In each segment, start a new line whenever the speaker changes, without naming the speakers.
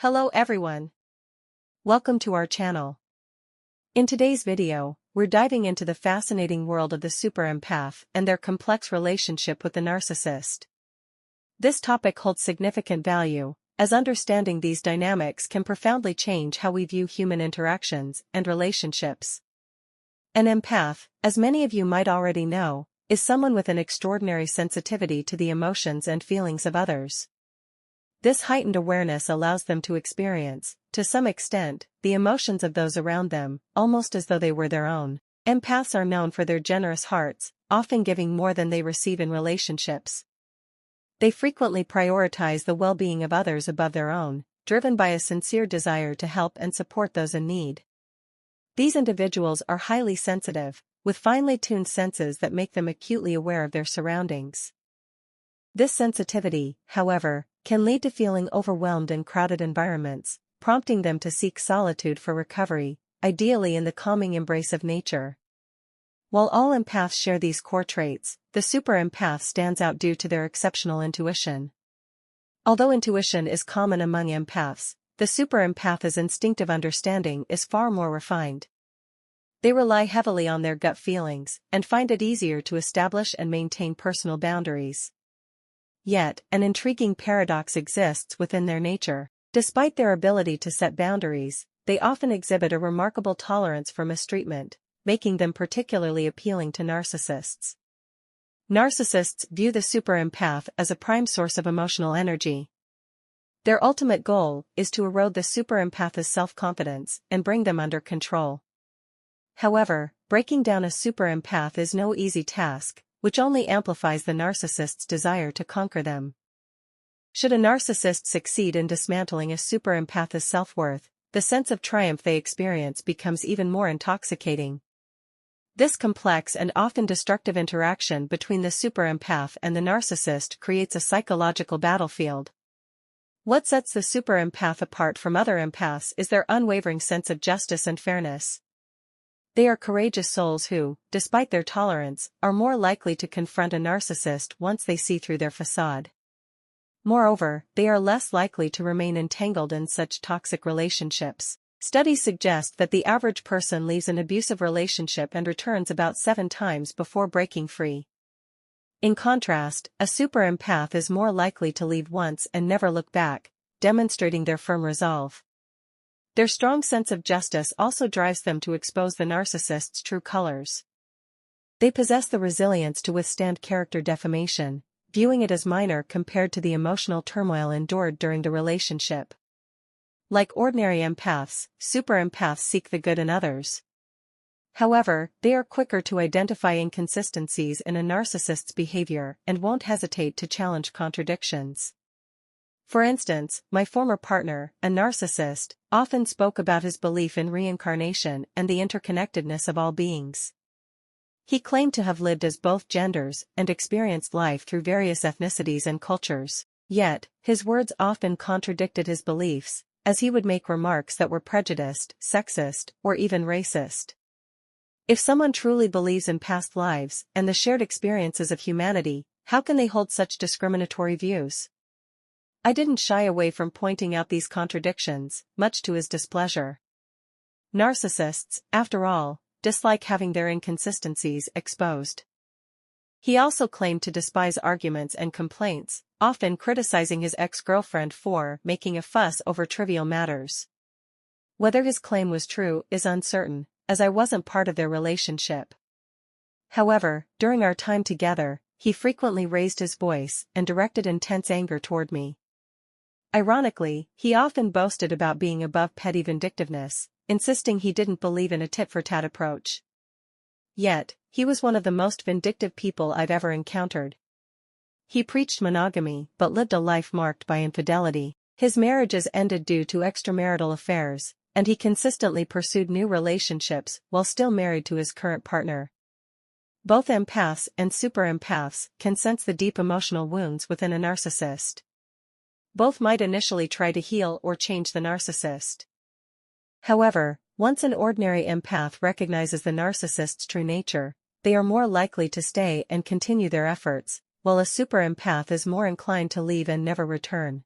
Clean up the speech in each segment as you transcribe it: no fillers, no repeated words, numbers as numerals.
Hello everyone. Welcome to our channel. In today's video, we're diving into the fascinating world of the super empath and their complex relationship with the narcissist. This topic holds significant value, as understanding these dynamics can profoundly change how we view human interactions and relationships. An empath, as many of you might already know, is someone with an extraordinary sensitivity to the emotions and feelings of others. This heightened awareness allows them to experience, to some extent, the emotions of those around them, almost as though they were their own. Empaths are known for their generous hearts, often giving more than they receive in relationships. They frequently prioritize the well-being of others above their own, driven by a sincere desire to help and support those in need. These individuals are highly sensitive, with finely tuned senses that make them acutely aware of their surroundings. This sensitivity, however, can lead to feeling overwhelmed in crowded environments, prompting them to seek solitude for recovery, ideally in the calming embrace of nature. While all empaths share these core traits, the super empath stands out due to their exceptional intuition. Although intuition is common among empaths, the super empath's instinctive understanding is far more refined. They rely heavily on their gut feelings and find it easier to establish and maintain personal boundaries. Yet, an intriguing paradox exists within their nature. Despite their ability to set boundaries, they often exhibit a remarkable tolerance for mistreatment, making them particularly appealing to narcissists. Narcissists view the super empath as a prime source of emotional energy. Their ultimate goal is to erode the super empath's self-confidence and bring them under control. However, breaking down a super empath is no easy task, which only amplifies the narcissist's desire to conquer them. Should a narcissist succeed in dismantling a super empath's self-worth, the sense of triumph they experience becomes even more intoxicating. This complex and often destructive interaction between the super empath and the narcissist creates a psychological battlefield. What sets the super empath apart from other empaths is their unwavering sense of justice and fairness. They are courageous souls who, despite their tolerance, are more likely to confront a narcissist once they see through their facade. Moreover, they are less likely to remain entangled in such toxic relationships. Studies suggest that the average person leaves an abusive relationship and returns about 7 times before breaking free. In contrast, a super empath is more likely to leave once and never look back, demonstrating their firm resolve. Their strong sense of justice also drives them to expose the narcissist's true colors. They possess the resilience to withstand character defamation, viewing it as minor compared to the emotional turmoil endured during the relationship. Like ordinary empaths, super empaths seek the good in others. However, they are quicker to identify inconsistencies in a narcissist's behavior and won't hesitate to challenge contradictions. For instance, my former partner, a narcissist, often spoke about his belief in reincarnation and the interconnectedness of all beings. He claimed to have lived as both genders and experienced life through various ethnicities and cultures. Yet, his words often contradicted his beliefs, as he would make remarks that were prejudiced, sexist, or even racist. If someone truly believes in past lives and the shared experiences of humanity, how can they hold such discriminatory views? I didn't shy away from pointing out these contradictions, much to his displeasure. Narcissists, after all, dislike having their inconsistencies exposed. He also claimed to despise arguments and complaints, often criticizing his ex-girlfriend for making a fuss over trivial matters. Whether his claim was true is uncertain, as I wasn't part of their relationship. However, during our time together, he frequently raised his voice and directed intense anger toward me. Ironically, he often boasted about being above petty vindictiveness, insisting he didn't believe in a tit-for-tat approach. Yet, he was one of the most vindictive people I've ever encountered. He preached monogamy but lived a life marked by infidelity. His marriages ended due to extramarital affairs, and he consistently pursued new relationships while still married to his current partner. Both empaths and super empaths can sense the deep emotional wounds within a narcissist. Both might initially try to heal or change the narcissist. However, once an ordinary empath recognizes the narcissist's true nature, they are more likely to stay and continue their efforts, while a super empath is more inclined to leave and never return.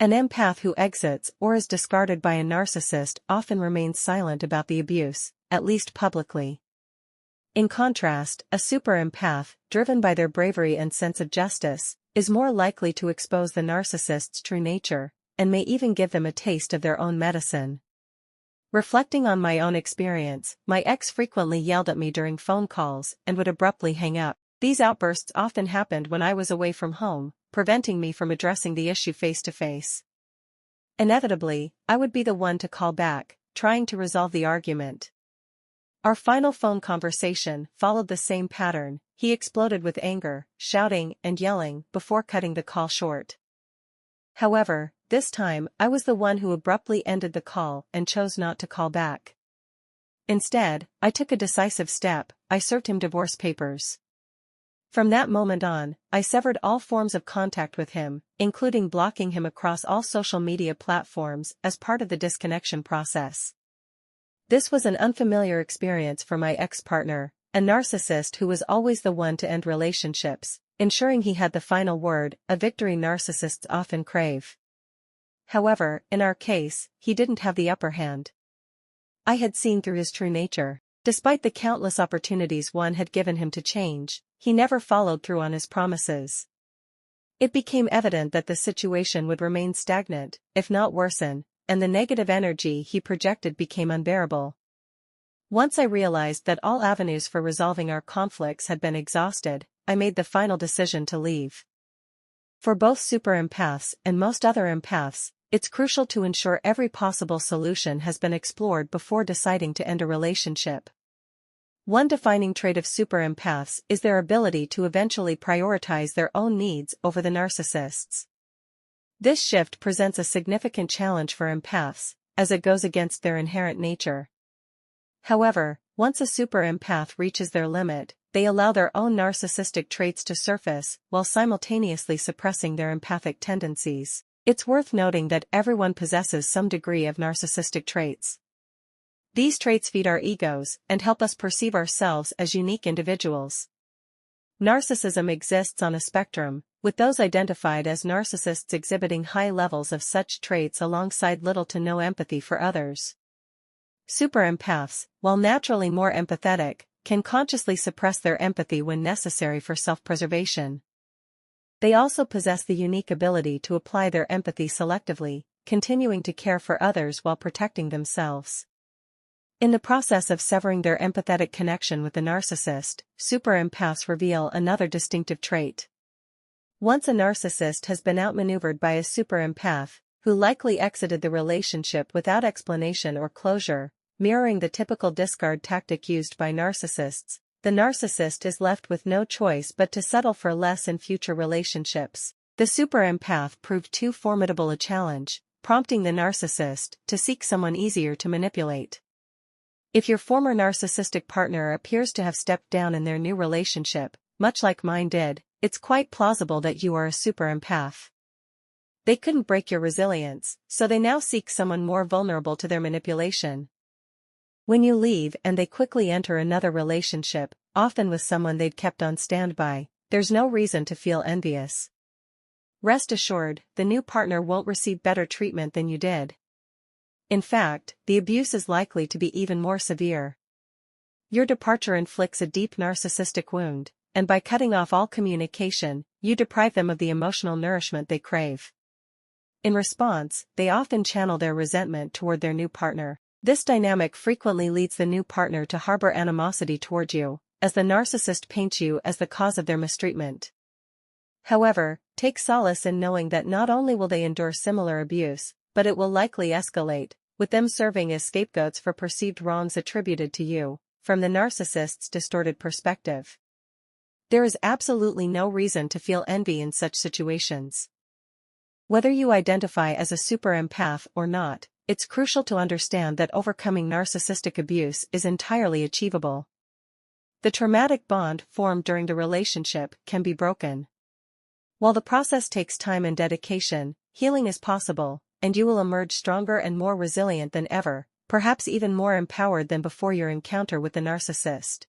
An empath who exits or is discarded by a narcissist often remains silent about the abuse, at least publicly. In contrast, a super empath, driven by their bravery and sense of justice, is more likely to expose the narcissist's true nature, and may even give them a taste of their own medicine. Reflecting on my own experience, my ex frequently yelled at me during phone calls and would abruptly hang up. These outbursts often happened when I was away from home, preventing me from addressing the issue face to face. Inevitably, I would be the one to call back, trying to resolve the argument. Our final phone conversation followed the same pattern. He exploded with anger, shouting and yelling before cutting the call short. However, this time I was the one who abruptly ended the call and chose not to call back. Instead, I took a decisive step. I served him divorce papers. From that moment on, I severed all forms of contact with him, including blocking him across all social media platforms as part of the disconnection process. This was an unfamiliar experience for my ex-partner, a narcissist who was always the one to end relationships, ensuring he had the final word, a victory narcissists often crave. However, in our case, he didn't have the upper hand. I had seen through his true nature. Despite the countless opportunities one had given him to change, he never followed through on his promises. It became evident that the situation would remain stagnant, if not worsen, and the negative energy he projected became unbearable. Once I realized that all avenues for resolving our conflicts had been exhausted, I made the final decision to leave. For both super empaths and most other empaths, it's crucial to ensure every possible solution has been explored before deciding to end a relationship. One defining trait of super empaths is their ability to eventually prioritize their own needs over the narcissist's. This shift presents a significant challenge for empaths, as it goes against their inherent nature. However, once a super empath reaches their limit, they allow their own narcissistic traits to surface while simultaneously suppressing their empathic tendencies. It's worth noting that everyone possesses some degree of narcissistic traits. These traits feed our egos and help us perceive ourselves as unique individuals. Narcissism exists on a spectrum, with those identified as narcissists exhibiting high levels of such traits alongside little to no empathy for others. Super empaths, while naturally more empathetic, can consciously suppress their empathy when necessary for self-preservation. They also possess the unique ability to apply their empathy selectively, continuing to care for others while protecting themselves. In the process of severing their empathetic connection with the narcissist, super empaths reveal another distinctive trait. Once a narcissist has been outmaneuvered by a super empath, who likely exited the relationship without explanation or closure, mirroring the typical discard tactic used by narcissists, the narcissist is left with no choice but to settle for less in future relationships. The super empath proved too formidable a challenge, prompting the narcissist to seek someone easier to manipulate. If your former narcissistic partner appears to have stepped down in their new relationship, much like mine did, it's quite plausible that you are a super empath. They couldn't break your resilience, so they now seek someone more vulnerable to their manipulation. When you leave and they quickly enter another relationship, often with someone they'd kept on standby, there's no reason to feel envious. Rest assured, the new partner won't receive better treatment than you did. In fact, the abuse is likely to be even more severe. Your departure inflicts a deep narcissistic wound, and by cutting off all communication, you deprive them of the emotional nourishment they crave. In response, they often channel their resentment toward their new partner. This dynamic frequently leads the new partner to harbor animosity toward you, as the narcissist paints you as the cause of their mistreatment. However, take solace in knowing that not only will they endure similar abuse, but it will likely escalate, with them serving as scapegoats for perceived wrongs attributed to you, from the narcissist's distorted perspective. There is absolutely no reason to feel envy in such situations. Whether you identify as a super empath or not, it's crucial to understand that overcoming narcissistic abuse is entirely achievable. The traumatic bond formed during the relationship can be broken. While the process takes time and dedication, healing is possible, and you will emerge stronger and more resilient than ever, perhaps even more empowered than before your encounter with the narcissist.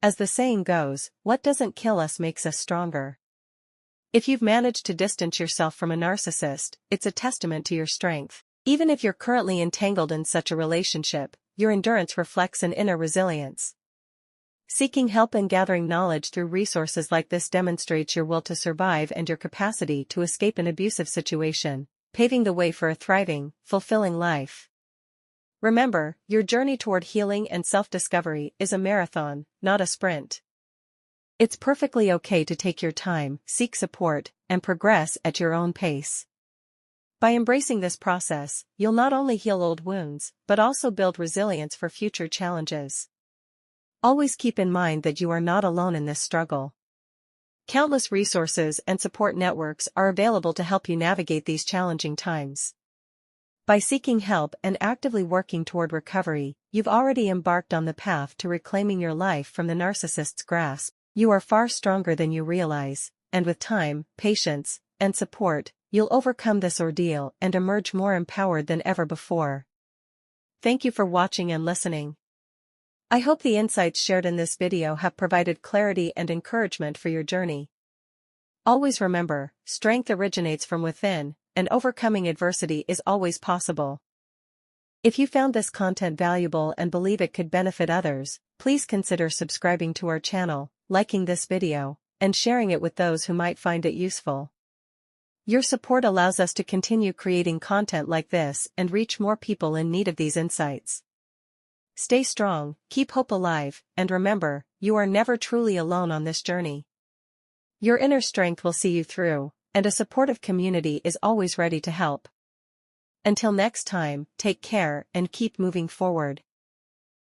As the saying goes, what doesn't kill us makes us stronger. If you've managed to distance yourself from a narcissist, it's a testament to your strength. Even if you're currently entangled in such a relationship, your endurance reflects an inner resilience. Seeking help and gathering knowledge through resources like this demonstrates your will to survive and your capacity to escape an abusive situation, paving the way for a thriving, fulfilling life. Remember, your journey toward healing and self-discovery is a marathon, not a sprint. It's perfectly okay to take your time, seek support, and progress at your own pace. By embracing this process, you'll not only heal old wounds, but also build resilience for future challenges. Always keep in mind that you are not alone in this struggle. Countless resources and support networks are available to help you navigate these challenging times. By seeking help and actively working toward recovery, you've already embarked on the path to reclaiming your life from the narcissist's grasp. You are far stronger than you realize, and with time, patience, and support, you'll overcome this ordeal and emerge more empowered than ever before. Thank you for watching and listening. I hope the insights shared in this video have provided clarity and encouragement for your journey. Always remember, strength originates from within, and overcoming adversity is always possible. If you found this content valuable and believe it could benefit others, please consider subscribing to our channel, liking this video, and sharing it with those who might find it useful. Your support allows us to continue creating content like this and reach more people in need of these insights. Stay strong, keep hope alive, and remember, you are never truly alone on this journey. Your inner strength will see you through, and a supportive community is always ready to help. Until next time, take care and keep moving forward.